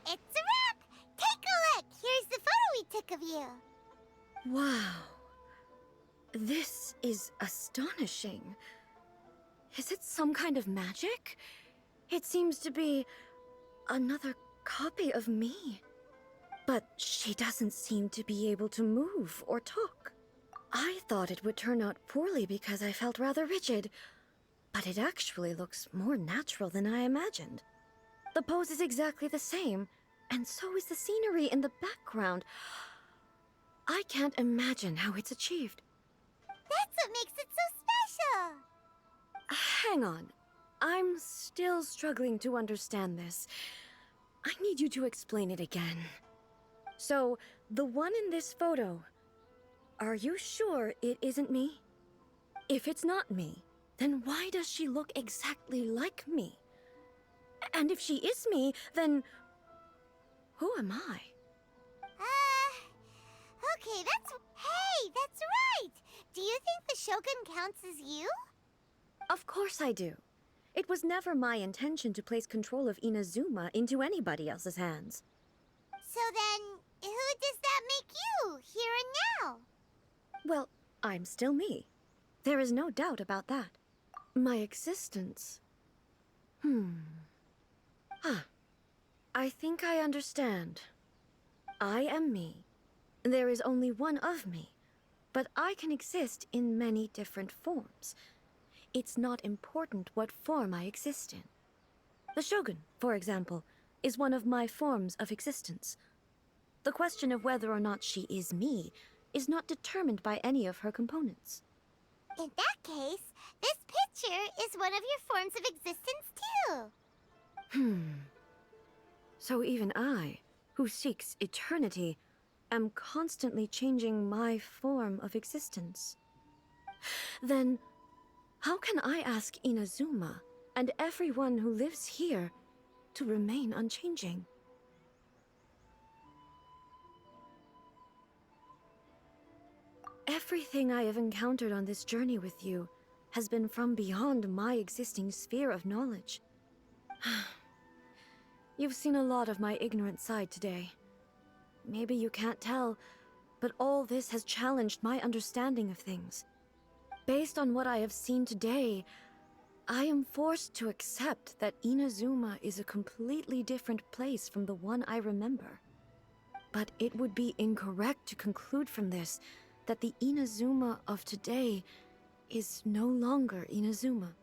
It's a wrap! Take a look! Here's the photo we took of you. Wow. This is astonishing. Is it some kind of magic? It seems to be another copy of me. But she doesn't seem to be able to move or talk. I thought it would turn out poorly because I felt rather rigid, but it actually looks more natural than I imagined. The pose is exactly the same, and so is the scenery in the background. I can't imagine how it's achieved. That's what makes it so special! Hang on. I'm still struggling to understand this. I need you to explain it again. So, the one in this photo, are you sure it isn't me? If it's not me, then why does she look exactly like me? And if she is me, then who am I? Okay, Hey, that's right! Do you think the Shogun counts as you? Of course I do. It was never my intention to place control of Inazuma into anybody else's hands. So then, who does that make you, here and now? Well, I'm still me. There is no doubt about that. My existence... I think I understand. I am me. There is only one of me, but I can exist in many different forms. It's not important what form I exist in. The Shogun, for example, is one of my forms of existence. The question of whether or not she is me is not determined by any of her components. In that case, this picture is one of your forms of existence too. So even I, who seeks eternity, am constantly changing my form of existence. Then, how can I ask Inazuma and everyone who lives here to remain unchanging? Everything I have encountered on this journey with you has been from beyond my existing sphere of knowledge. You've seen a lot of my ignorant side today. Maybe you can't tell, but all this has challenged my understanding of things. Based on what I have seen today, I am forced to accept that Inazuma is a completely different place from the one I remember. But it would be incorrect to conclude from this that the Inazuma of today is no longer Inazuma.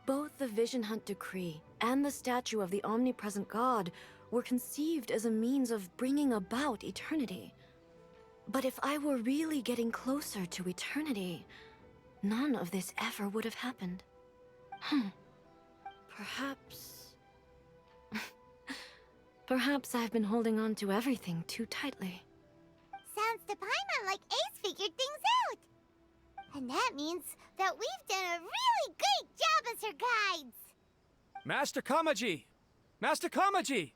Both the Vision Hunt Decree and the statue of the omnipresent God were conceived as a means of bringing about eternity. But if I were really getting closer to eternity, none of this ever would have happened. Perhaps... Perhaps I've been holding on to everything too tightly. Sounds to Paimon like Ace figured things out. And that means that we've done a really great job as her guides. Master Kamaji! Master Kamaji!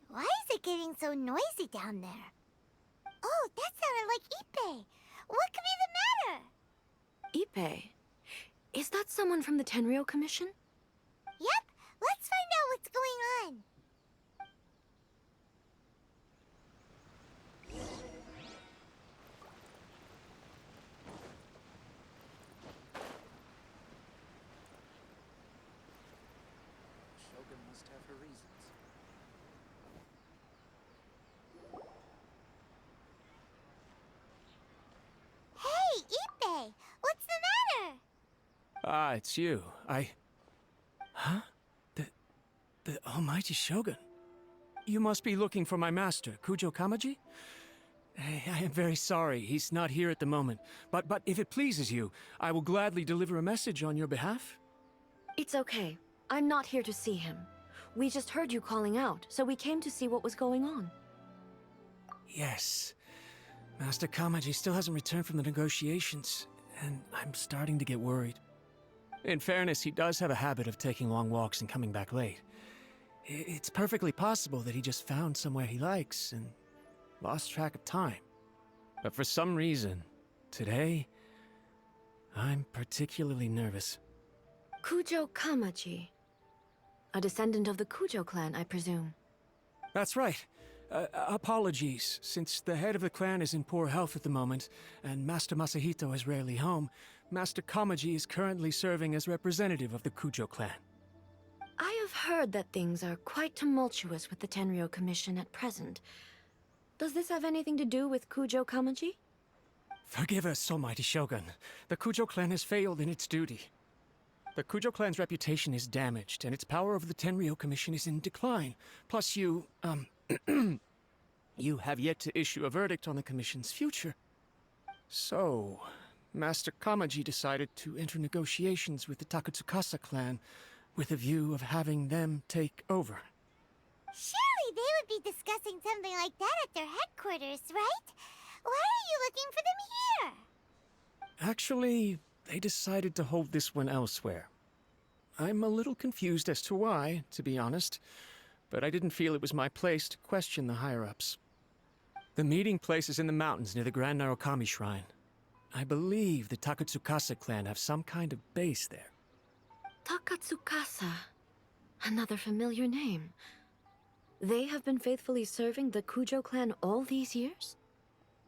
Why is it getting so noisy down there? Oh, that sounded like Ippei. What could be the matter? Ippei? Is that someone from the Tenryou Commission? Yep, let's find out what's going on. Shogun must have her reasons. Hey, Ippei, what's the matter? Ah, it's you. Huh? The almighty Shogun. You must be looking for my master, Kujo Kamaji? I am very sorry, he's not here at the moment. But if it pleases you, I will gladly deliver a message on your behalf. It's okay. I'm not here to see him. We just heard you calling out, so we came to see what was going on. Yes. Master Kamaji still hasn't returned from the negotiations, and I'm starting to get worried. In fairness, he does have a habit of taking long walks and coming back late. It's perfectly possible that he just found somewhere he likes and lost track of time. But for some reason, today, I'm particularly nervous. Kujo Kamaji. A descendant of the Kujo clan, I presume. That's right. Apologies, since the head of the clan is in poor health at the moment, and Master Masahito is rarely home, Master Kamaji is currently serving as representative of the Kujo clan. I have heard that things are quite tumultuous with the Tenryo Commission at present. Does this have anything to do with Kujo Kamaji? Forgive us, almighty Shogun. The Kujo clan has failed in its duty. The Kujo clan's reputation is damaged, and its power over the Tenryo Commission is in decline. Plus you have yet to issue a verdict on the Commission's future. So, Master Kamaji decided to enter negotiations with the Takatsukasa clan with a view of having them take over. Surely they would be discussing something like that at their headquarters, right? Why are you looking for them here? Actually, they decided to hold this one elsewhere. I'm a little confused as to why, to be honest, but I didn't feel it was my place to question the higher-ups. The meeting place is in the mountains near the Grand Narukami Shrine. I believe the Takatsukasa clan have some kind of base there. Takatsukasa. Another familiar name. They have been faithfully serving the Kujo clan all these years?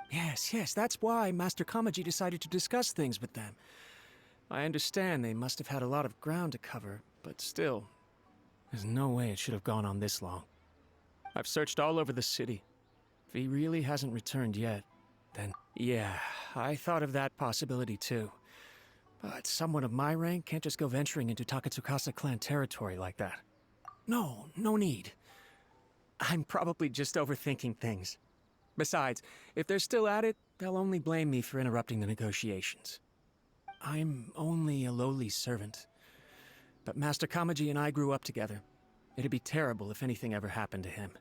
Yes, that's why Master Kamaji decided to discuss things with them. I understand they must have had a lot of ground to cover, but still, there's no way it should have gone on this long. I've searched all over the city. If he really hasn't returned yet, then yeah, I thought of that possibility too. But someone of my rank can't just go venturing into Takatsukasa clan territory like that. No need. I'm probably just overthinking things. Besides, if they're still at it, they'll only blame me for interrupting the negotiations. I'm only a lowly servant. But Master Kamaji and I grew up together. It'd be terrible if anything ever happened to him.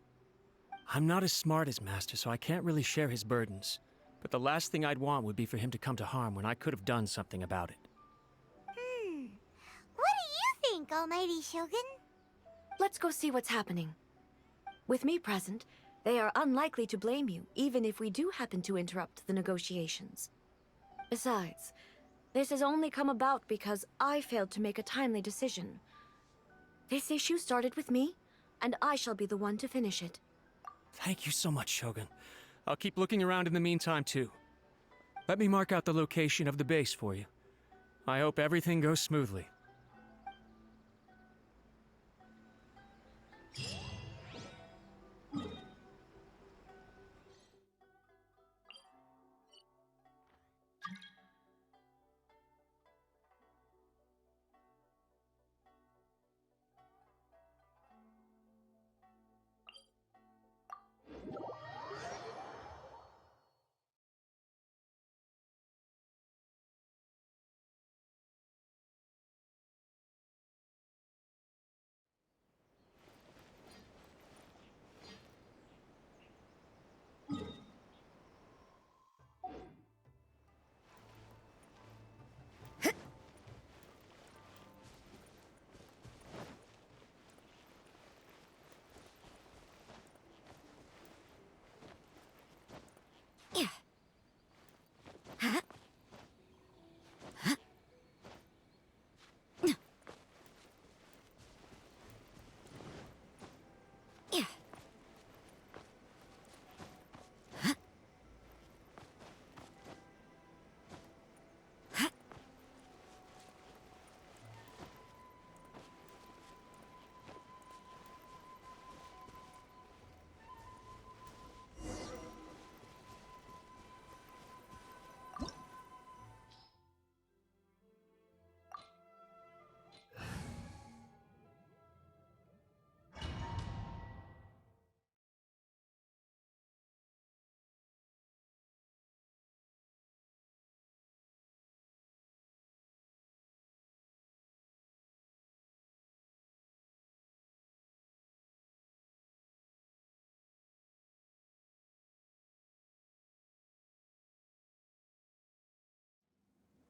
I'm not as smart as Master, so I can't really share his burdens. But the last thing I'd want would be for him to come to harm when I could have done something about it. What do you think, almighty Shogun? Let's go see what's happening. With me present, they are unlikely to blame you, even if we do happen to interrupt the negotiations. Besides, this has only come about because I failed to make a timely decision. This issue started with me, and I shall be the one to finish it. Thank you so much, Shogun. I'll keep looking around in the meantime, too. Let me mark out the location of the base for you. I hope everything goes smoothly.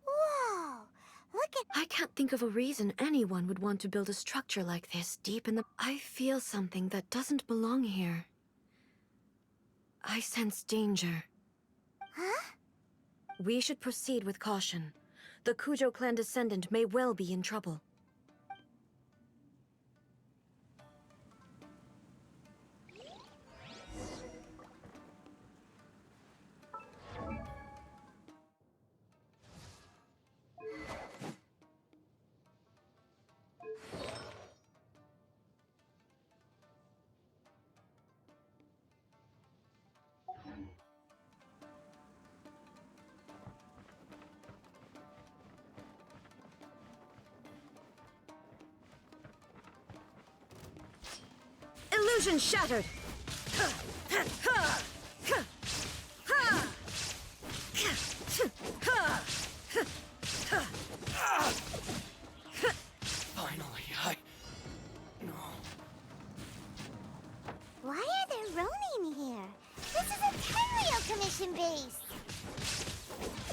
Whoa! Look at... I can't think of a reason anyone would want to build a structure like this deep in the... I feel something that doesn't belong here. I sense danger. Huh? We should proceed with caution. The Kujo clan descendant may well be in trouble. Illusion shattered! Finally, No. Why are there Ronin here? This is a Tenryo Commission base!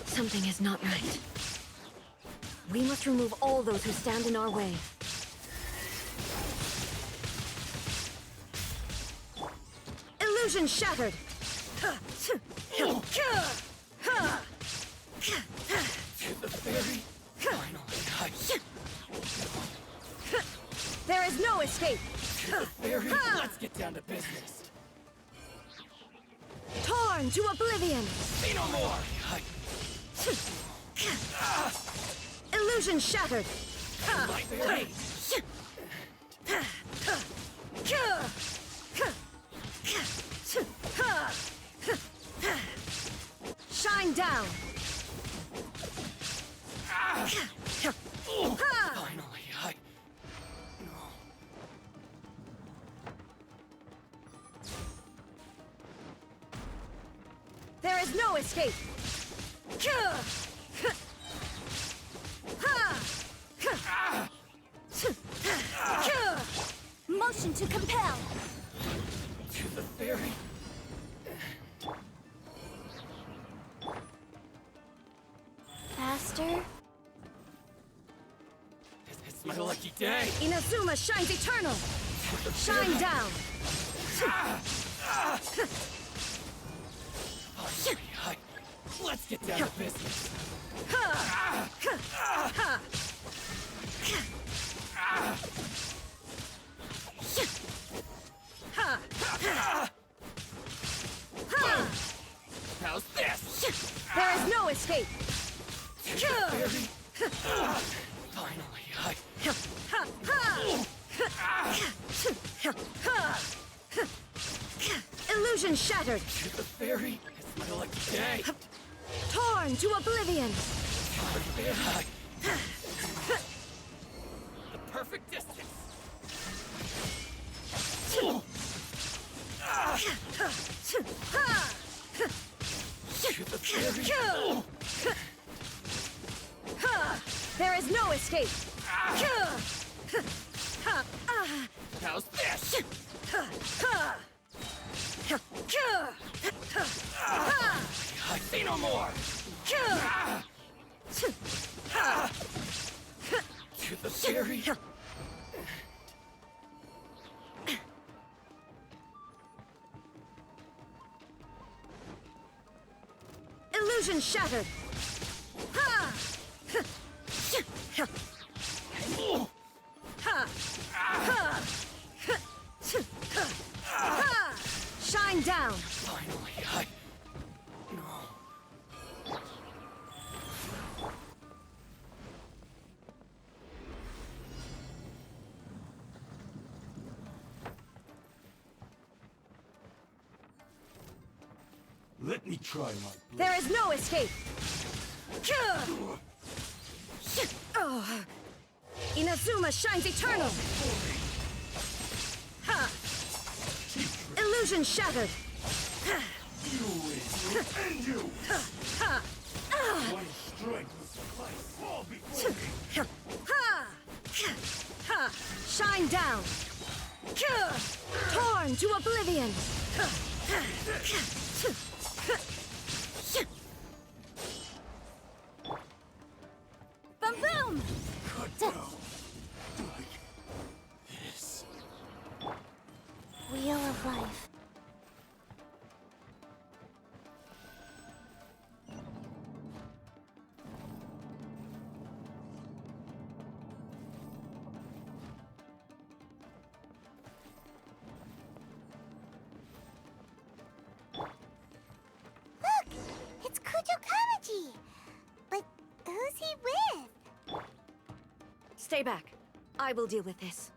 Something is not right. We must remove all those who stand in our way. Illusion shattered! To the ferry. Finally, There is no escape! To the ferry. Let's get down to business. Torn to oblivion! Say no more. Illusion shattered! My blade. Shine down! Finally, No. There is no escape! Motion to compel! To the ferry. Faster? It's my lucky day. Inazuma shines eternal! Shine down! Finally, let's get down to business. How's this? There is no escape! Ferry. Finally, Illusion shattered! To the ferry. It's my lucky day. Torn to oblivion! The perfect distance. To the ferry. There is no escape! How's this? I say no more. To the ferry. Illusion shattered! Shine down! Finally, No. Let me try my blade. There is no escape! Oh. Inazuma shines eternal! Illusion shattered! You will end you! One strength must fall before me! Shine down! Torn to oblivion! Boom boom! Cut down like this. Wheel of Life. Look! It's Kujo Kamaji! But who's he with? Stay back. I will deal with this.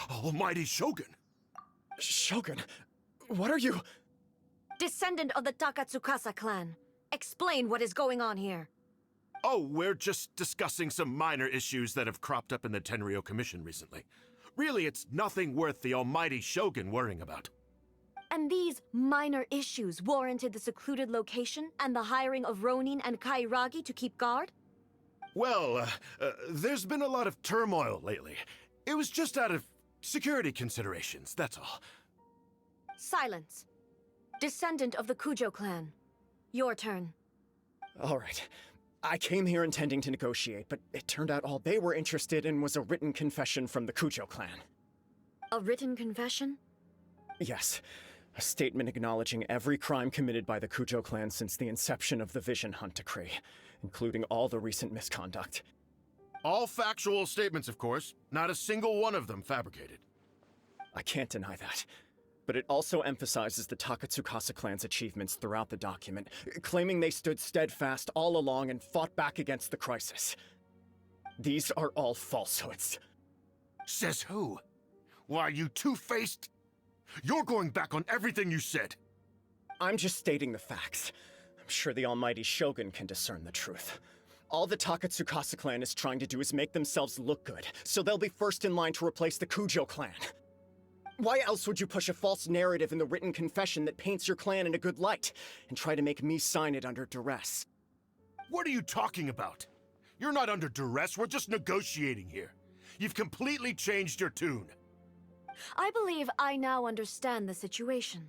Almighty Shogun! Shogun, what are you? Descendant of the Takatsukasa clan. Explain what is going on here. Oh, we're just discussing some minor issues that have cropped up in the Tenryo Commission recently. Really, it's nothing worth the almighty Shogun worrying about. And these minor issues warranted the secluded location and the hiring of Ronin and Kairagi to keep guard? Well, there's been a lot of turmoil lately. It was just out of security considerations, that's all. Silence. Descendant of the Kujo clan. Your turn. All right. I came here intending to negotiate, but it turned out all they were interested in was a written confession from the Kujo clan. A written confession? Yes. A statement acknowledging every crime committed by the Kujo clan since the inception of the Vision Hunt Decree, including all the recent misconduct. All factual statements, of course. Not a single one of them fabricated. I can't deny that. But it also emphasizes the Takatsukasa clan's achievements throughout the document, claiming they stood steadfast all along and fought back against the crisis. These are all falsehoods. Says who? Why, you two-faced... You're going back on everything you said. I'm just stating the facts. I'm sure the almighty Shogun can discern the truth. All the Takatsukasa clan is trying to do is make themselves look good, so they'll be first in line to replace the Kujo clan. Why else would you push a false narrative in the written confession that paints your clan in a good light, and try to make me sign it under duress? What are you talking about? You're not under duress, we're just negotiating here. You've completely changed your tune. I believe I now understand the situation.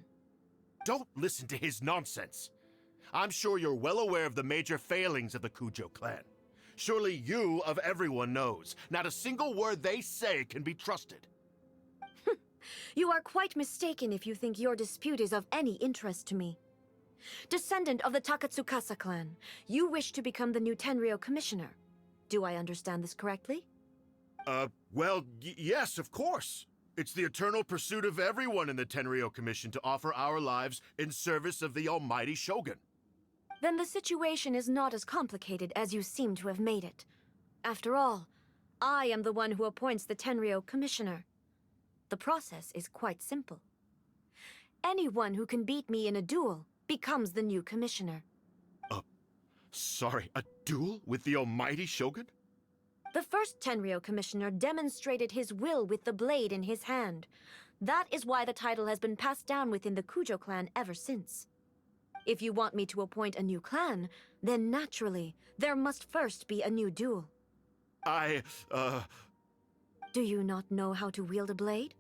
Don't listen to his nonsense. I'm sure you're well aware of the major failings of the Kujo clan. Surely you, of everyone, knows. Not a single word they say can be trusted. You are quite mistaken if you think your dispute is of any interest to me. Descendant of the Takatsukasa clan, you wish to become the new Tenryo commissioner. Do I understand this correctly? Well, yes, of course. It's the eternal pursuit of everyone in the Tenryo Commission to offer our lives in service of the almighty Shogun. Then the situation is not as complicated as you seem to have made it. After all, I am the one who appoints the Tenryo commissioner. The process is quite simple. Anyone who can beat me in a duel becomes the new commissioner. Sorry, a duel with the almighty Shogun? The first Tenryo commissioner demonstrated his will with the blade in his hand. That is why the title has been passed down within the Kujo clan ever since. If you want me to appoint a new clan, then naturally, there must first be a new duel. Do you not know how to wield a blade?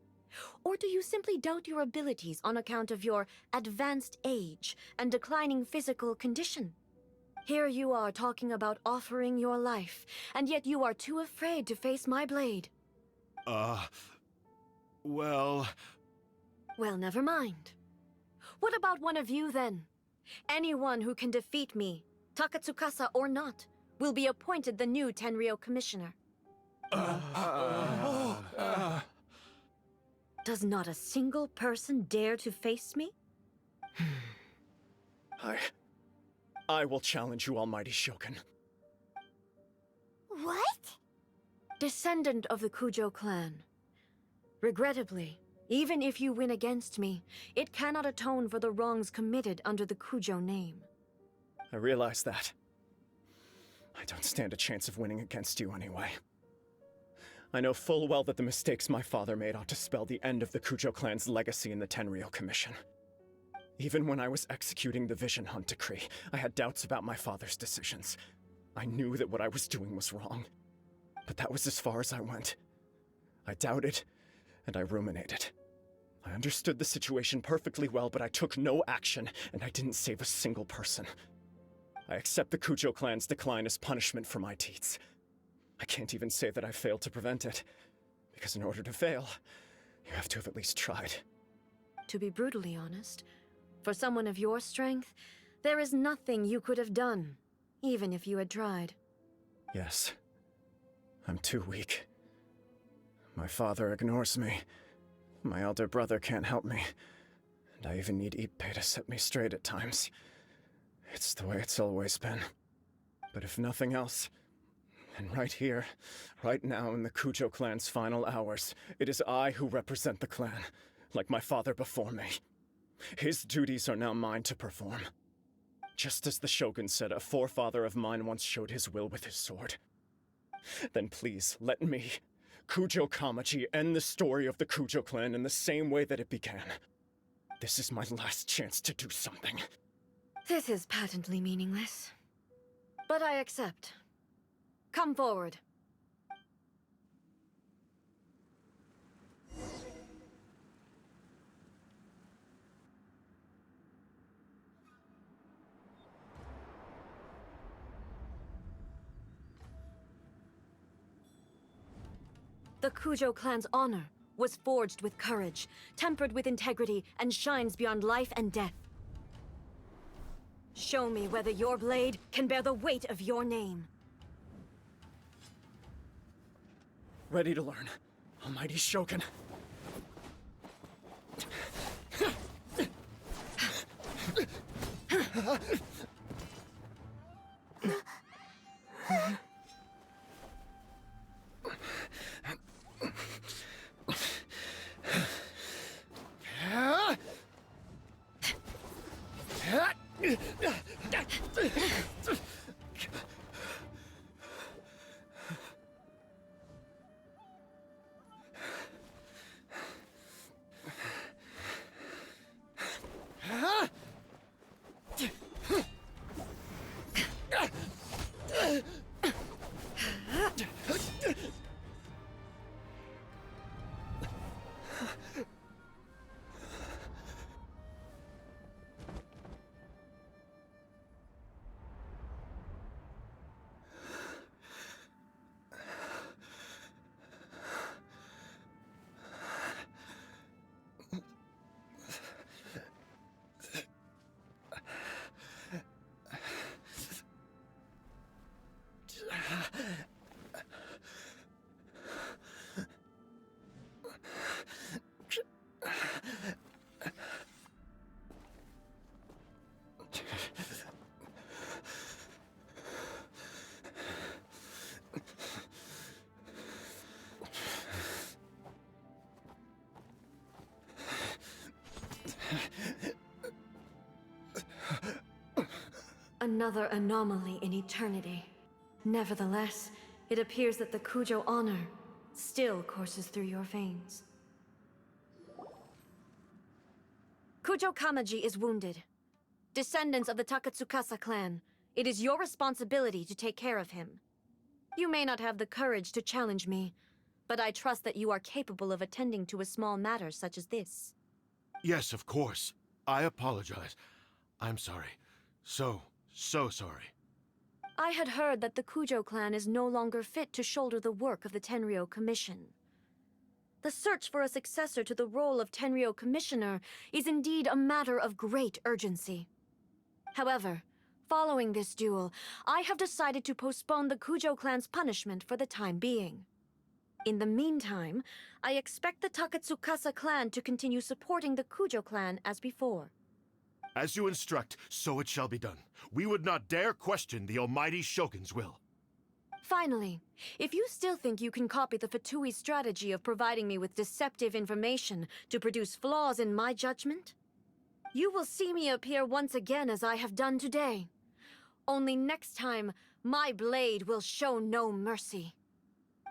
Or do you simply doubt your abilities on account of your advanced age and declining physical condition? Here you are talking about offering your life, and yet you are too afraid to face my blade. Well, never mind. What about one of you, then? Anyone who can defeat me, Takatsukasa or not, will be appointed the new Tenryo commissioner. Does not a single person dare to face me? I will challenge you, almighty Shogun. What? Descendant of the Kujo clan. Regrettably, even if you win against me, it cannot atone for the wrongs committed under the Kujo name. I realize that. I don't stand a chance of winning against you anyway. I know full well that the mistakes my father made ought to spell the end of the Kujo clan's legacy in the Tenryo Commission. Even when I was executing the Vision Hunt Decree, I had doubts about my father's decisions. I knew that what I was doing was wrong. But that was as far as I went. I doubted, and I ruminated. I understood the situation perfectly well, but I took no action, and I didn't save a single person. I accept the Kujo clan's decline as punishment for my deeds. I can't even say that I failed to prevent it, because in order to fail, you have to have at least tried. To be brutally honest, for someone of your strength, there is nothing you could have done, even if you had tried. Yes. I'm too weak. My father ignores me. My elder brother can't help me. And I even need Ippei to set me straight at times. It's the way it's always been. But if nothing else, and right here, right now in the Kujo clan's final hours, it is I who represent the clan, like my father before me. His duties are now mine to perform. Just as the Shogun said a forefather of mine once showed his will with his sword. Then please, let me, Kujo Kamaji, end the story of the Kujo clan in the same way that it began. This is my last chance to do something. This is patently meaningless. But I accept. Come forward. The Kujo clan's honor was forged with courage, tempered with integrity, and shines beyond life and death. Show me whether your blade can bear the weight of your name. Ready to learn, Almighty Shogun. Another anomaly in eternity. Nevertheless, it appears that the Kujo honor still courses through your veins. Kujo Kamaji is wounded. Descendants of the Takatsukasa clan, it is your responsibility to take care of him. You may not have the courage to challenge me, but I trust that you are capable of attending to a small matter such as this. Yes, of course. I apologize. I'm sorry. So sorry. I had heard that the Kujo clan is no longer fit to shoulder the work of the Tenryou Commission. The search for a successor to the role of Tenryou Commissioner is indeed a matter of great urgency. However, following this duel, I have decided to postpone the Kujo clan's punishment for the time being. In the meantime, I expect the Takatsukasa clan to continue supporting the Kujo clan as before. As you instruct, so it shall be done. We would not dare question the Almighty Shogun's will. Finally, if you still think you can copy the Fatui strategy of providing me with deceptive information to produce flaws in my judgment, you will see me appear once again as I have done today. Only next time, my blade will show no mercy.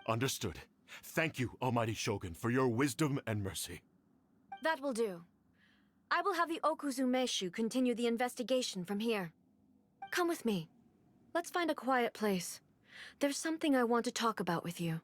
Understood. Thank you, Almighty Shogun, for your wisdom and mercy. That will do. I will have the Okuzumeshu continue the investigation from here. Come with me. Let's find a quiet place. There's something I want to talk about with you.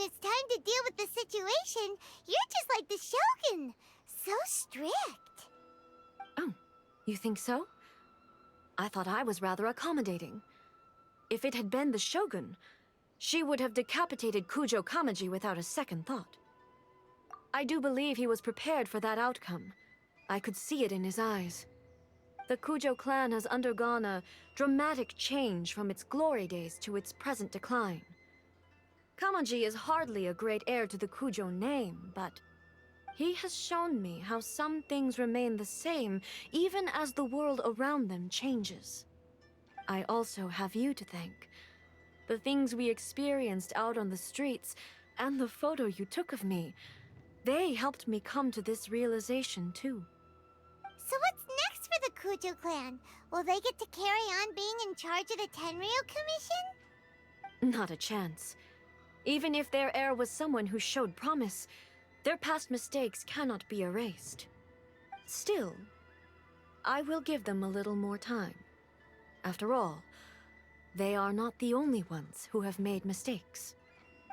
when it's time to deal with the situation, you're just like the Shogun. So strict. Oh, you think so? I thought I was rather accommodating. If it had been the Shogun, she would have decapitated Kujo Kamaji without a second thought. I do believe he was prepared for that outcome. I could see it in his eyes. The Kujo clan has undergone a dramatic change from its glory days to its present decline. Kamaji is hardly a great heir to the Kujo name, but he has shown me how some things remain the same even as the world around them changes. I also have you to thank. The things we experienced out on the streets and the photo you took of me, they helped me come to this realization too. So what's next for the Kujo clan? Will they get to carry on being in charge of the Tenryo Commission? Not a chance. Even if their heir was someone who showed promise, their past mistakes cannot be erased. Still, I will give them a little more time. After all, they are not the only ones who have made mistakes.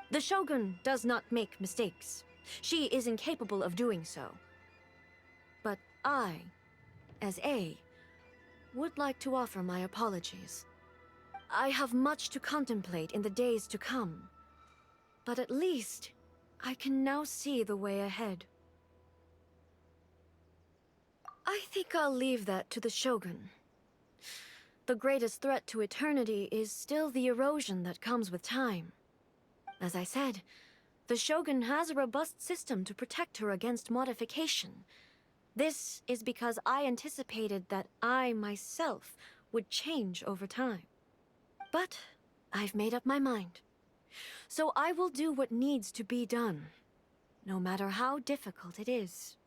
The Shogun does not make mistakes. She is incapable of doing so. But I, as A, would like to offer my apologies. I have much to contemplate in the days to come, but at least I can now see the way ahead. I think I'll leave that to the Shogun. The greatest threat to eternity is still the erosion that comes with time. As I said, the Shogun has a robust system to protect her against modification. This is because I anticipated that I myself would change over time. But I've made up my mind. So I will do what needs to be done, no matter how difficult it is.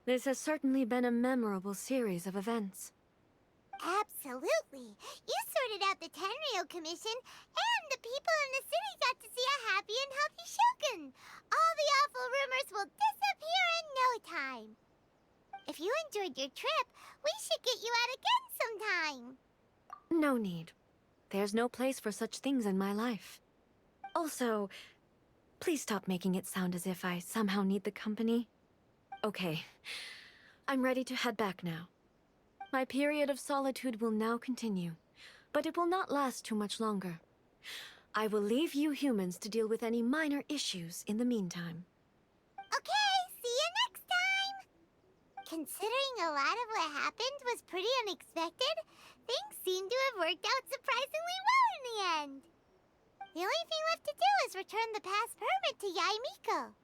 This has certainly been a memorable series of events. Absolutely. You sorted out the Tenryo Commission, and the people in the city got to see a happy and healthy Shogun. All the awful rumors will disappear in no time. If you enjoyed your trip, we should get you out again sometime. No need. There's no place for such things in my life. Also, please stop making it sound as if I somehow need the company. Okay, I'm ready to head back now. My period of solitude will now continue, but it will not last too much longer. I will leave you humans to deal with any minor issues in the meantime. Okay, see you next time! Considering a lot of what happened was pretty unexpected, things seem to have worked out surprisingly well in the end. The only thing left to do is return the past permit to Yae Miko.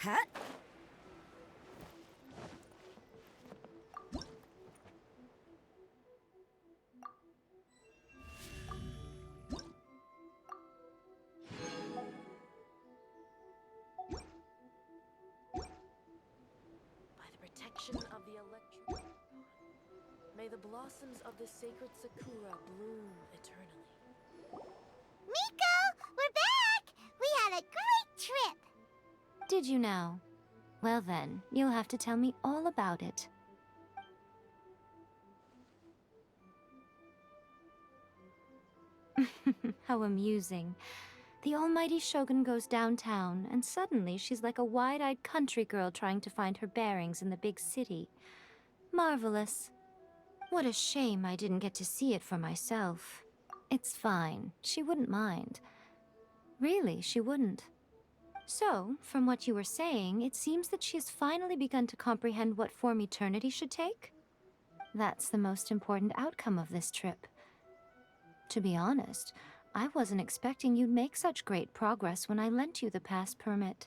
Huh? By the protection of the electric, may the blossoms of the sacred Sakura bloom eternally. Miko, we're back! We had a great trip! Did you know? Well then, you'll have to tell me all about it. How amusing. The almighty Shogun goes downtown, and suddenly she's like a wide-eyed country girl trying to find her bearings in the big city. Marvelous. What a shame I didn't get to see it for myself. It's fine. She wouldn't mind. Really, she wouldn't. So, from what you were saying, it seems that she has finally begun to comprehend what form eternity should take? That's the most important outcome of this trip. To be honest, I wasn't expecting you'd make such great progress when I lent you the pass permit.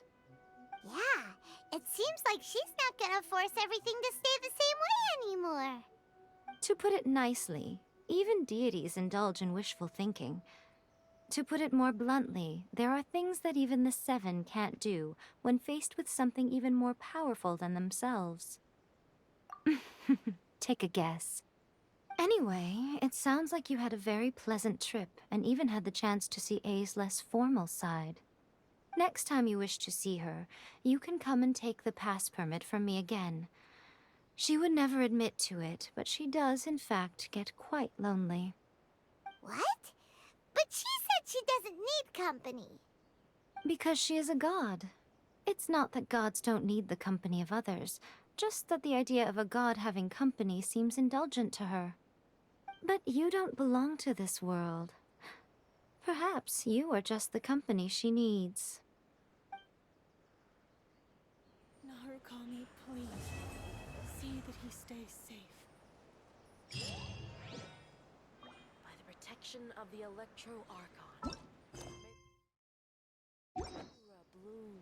Yeah, it seems like she's not gonna force everything to stay the same way anymore. To put it nicely, even deities indulge in wishful thinking. To put it more bluntly, there are things that even the Seven can't do when faced with something even more powerful than themselves. Take a guess. Anyway, it sounds like you had a very pleasant trip and even had the chance to see A's less formal side. Next time you wish to see her, you can come and take the pass permit from me again. She would never admit to it, but she does, in fact, get quite lonely. What? But she said she doesn't need company. Because she is a god. It's not that gods don't need the company of others, just that the idea of a god having company seems indulgent to her. But you don't belong to this world. Perhaps you are just the company she needs. Narukami, please. See that he stays safe. By the protection of the Electro Archon, may Sakura bloom